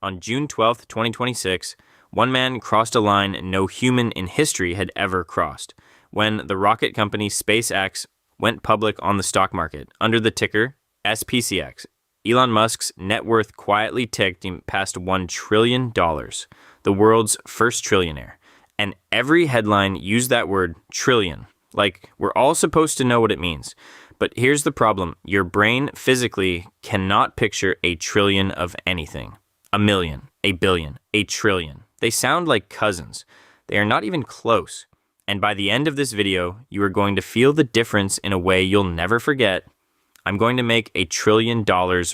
On June 12th, 2026, one man crossed a line no human in history had ever crossed when the rocket company SpaceX went public on the stock market under the ticker SPCX. Elon Musk's net worth quietly ticked past $1 trillion, the world's first trillionaire. And every headline used that word trillion. Like, we're all supposed to know what it means. But here's the problem. Your brain physically cannot picture a trillion of anything. A million, a billion, a trillion. They sound like cousins. They are not even close. And by the end of this video, you are going to feel the difference in a way you'll never forget. I'm going to make $1 trillion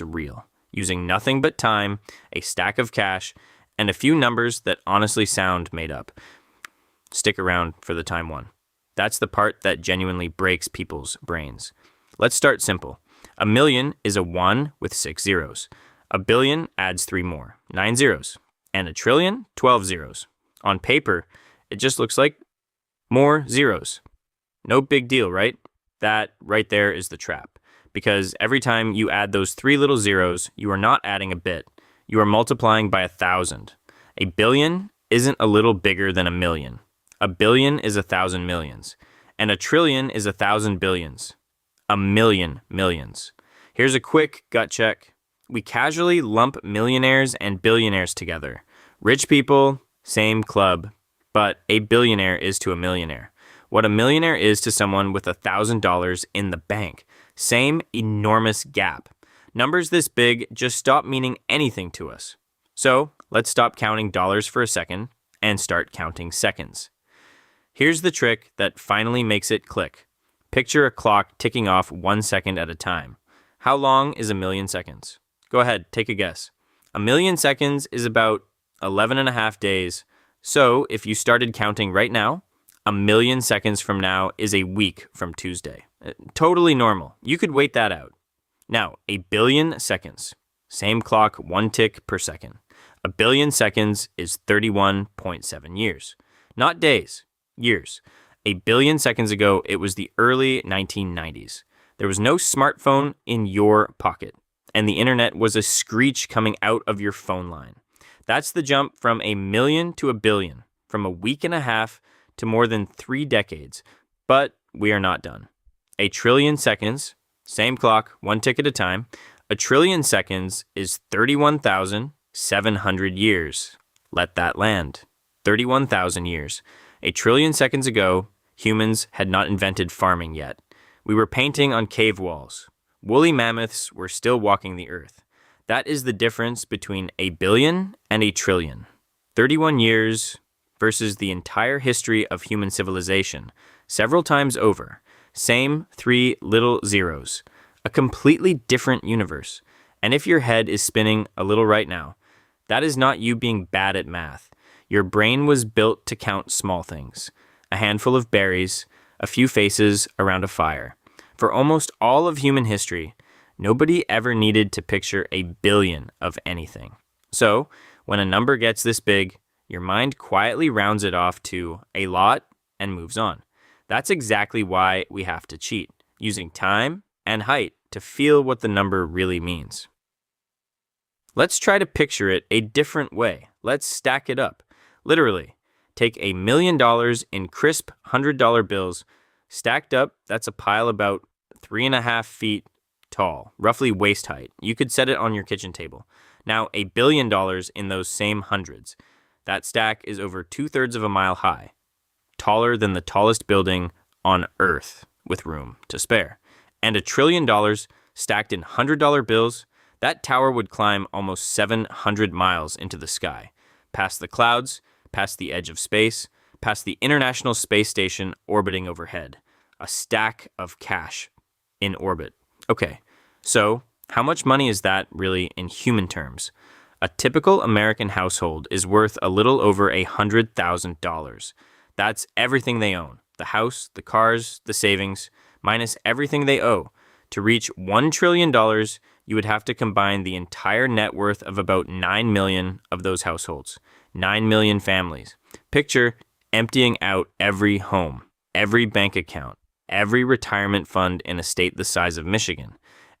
real, using nothing but time, a stack of cash, and a few numbers that honestly sound made up. Stick around for the time one. That's the part that genuinely breaks people's brains. Let's start simple. A million is a 1 with 6 zeros. A billion adds 3 more, 9 zeros. And a trillion, 12 zeros. On paper, it just looks like more zeros. No big deal, right? That right there is the trap. Because every time you add those 3 little zeros, you are not adding a bit. You are multiplying by 1,000. A billion isn't a little bigger than a million. A billion is 1,000 millions. And a trillion is 1,000 billions. A million millions. Here's a quick gut check. We casually lump millionaires and billionaires together. Rich people, same club, but a billionaire is to a millionaire. What a millionaire is to someone with $1,000 in the bank. Same enormous gap. Numbers this big just stop meaning anything to us. So let's stop counting dollars for a second and start counting seconds. Here's the trick that finally makes it click. Picture a clock ticking off 1 second at a time. How long is a million seconds? Go ahead, take a guess. A million seconds is about 11.5 days. So if you started counting right now, a million seconds from now is a week from Tuesday. Totally normal. You could wait that out. Now, a billion seconds. Same clock, 1 tick per second. A billion seconds is 31.7 years. Not days, years. A billion seconds ago, it was the early 1990s. There was no smartphone in your pocket, and the internet was a screech coming out of your phone line. That's the jump from a million to a billion, from a week and a half to more than 3 decades. But we are not done. A trillion seconds, same clock, 1 tick at a time. A trillion seconds is 31,700 years. Let that land. 31,000 years. A trillion seconds ago, humans had not invented farming yet. We were painting on cave walls. Woolly mammoths were still walking the earth. That is the difference between a billion and a trillion. 31 years versus the entire history of human civilization, several times over. Same 3 little zeros. A completely different universe. And if your head is spinning a little right now, that is not you being bad at math. Your brain was built to count small things. A handful of berries, a few faces around a fire. For almost all of human history, nobody ever needed to picture a billion of anything. So, when a number gets this big, your mind quietly rounds it off to a lot and moves on. That's exactly why we have to cheat, using time and height to feel what the number really means. Let's try to picture it a different way. Let's stack it up. Literally, take $1 million in crisp $100 bills, stacked up. That's a pile about 3.5 feet tall, roughly waist height. You could set it on your kitchen table. Now, $1 billion in those same hundreds. That stack is over 2/3 of a mile high, taller than the tallest building on Earth with room to spare. And $1 trillion stacked in $100 bills, that tower would climb almost 700 miles into the sky, past the clouds, past the edge of space, past the International Space Station orbiting overhead. A stack of cash in orbit. Okay, so how much money is that really in human terms? A typical American household is worth a little over $100,000. That's everything they own. The house, the cars, the savings, minus everything they owe. To reach $1 trillion, you would have to combine the entire net worth of about 9 million of those households. 9 million families. Picture emptying out every home, every bank account, every retirement fund in a state the size of Michigan.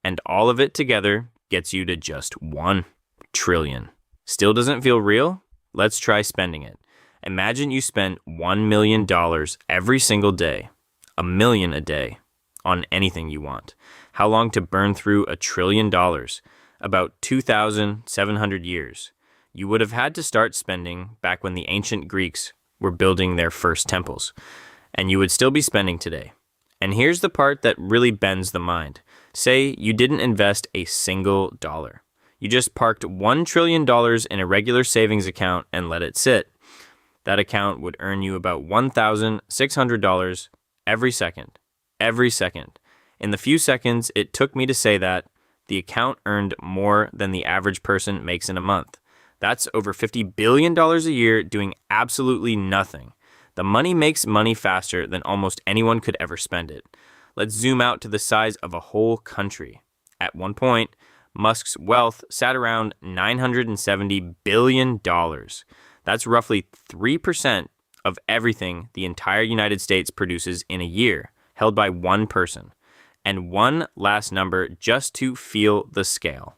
And all of it together gets you to just $1 trillion. Still doesn't feel real? Let's try spending it. Imagine you spent $1 million every single day, $1 million a day, on anything you want. How long to burn through $1 trillion? About 2,700 years. You would have had to start spending back when the ancient Greeks were building their first temples. And you would still be spending today. And here's the part that really bends the mind. Say you didn't invest a single dollar. You just parked $1 trillion in a regular savings account and let it sit. That account would earn you about $1,600 every second. Every second. In the few seconds it took me to say that, the account earned more than the average person makes in a month. That's over $50 billion a year doing absolutely nothing. The money makes money faster than almost anyone could ever spend it. Let's zoom out to the size of a whole country. At one point, Musk's wealth sat around $970 billion. That's roughly 3% of everything the entire United States produces in a year, held by one person. And one last number just to feel the scale.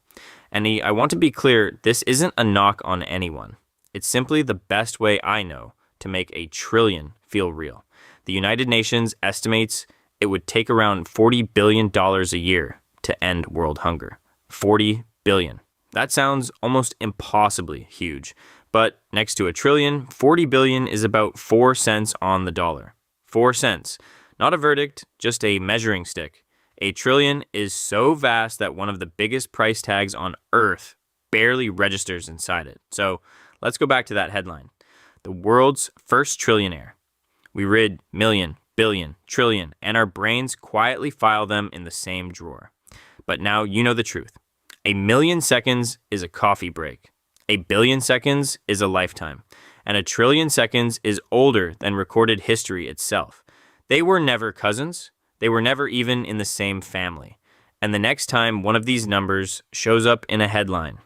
And I want to be clear, this isn't a knock on anyone. It's simply the best way I know to make $1 trillion feel real. The United Nations estimates it would take around $40 billion a year to end world hunger. 40 billion. That sounds almost impossibly huge. But next to $1 trillion, 40 billion is about 4 cents on the dollar. 4 cents. Not a verdict, just a measuring stick. $1 trillion is so vast that one of the biggest price tags on Earth barely registers inside it. So let's go back to that headline. The world's first trillionaire. We read million, billion, trillion, and our brains quietly file them in the same drawer. But now you know the truth. 1 million seconds is a coffee break. 1 billion seconds is a lifetime. And 1 trillion seconds is older than recorded history itself. They were never cousins. They were never even in the same family. And the next time one of these numbers shows up in a headline,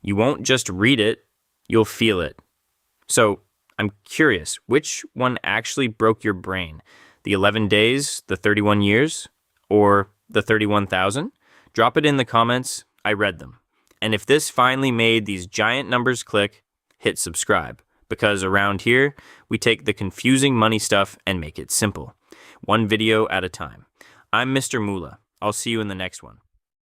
you won't just read it, you'll feel it. So I'm curious, which one actually broke your brain? The 11 days, the 31 years, or the 31,000? Drop it in the comments. I read them. And if this finally made these giant numbers click, hit subscribe. Because around here, we take the confusing money stuff and make it simple. One video at a time. I'm Mr. Moolah. I'll see you in the next one.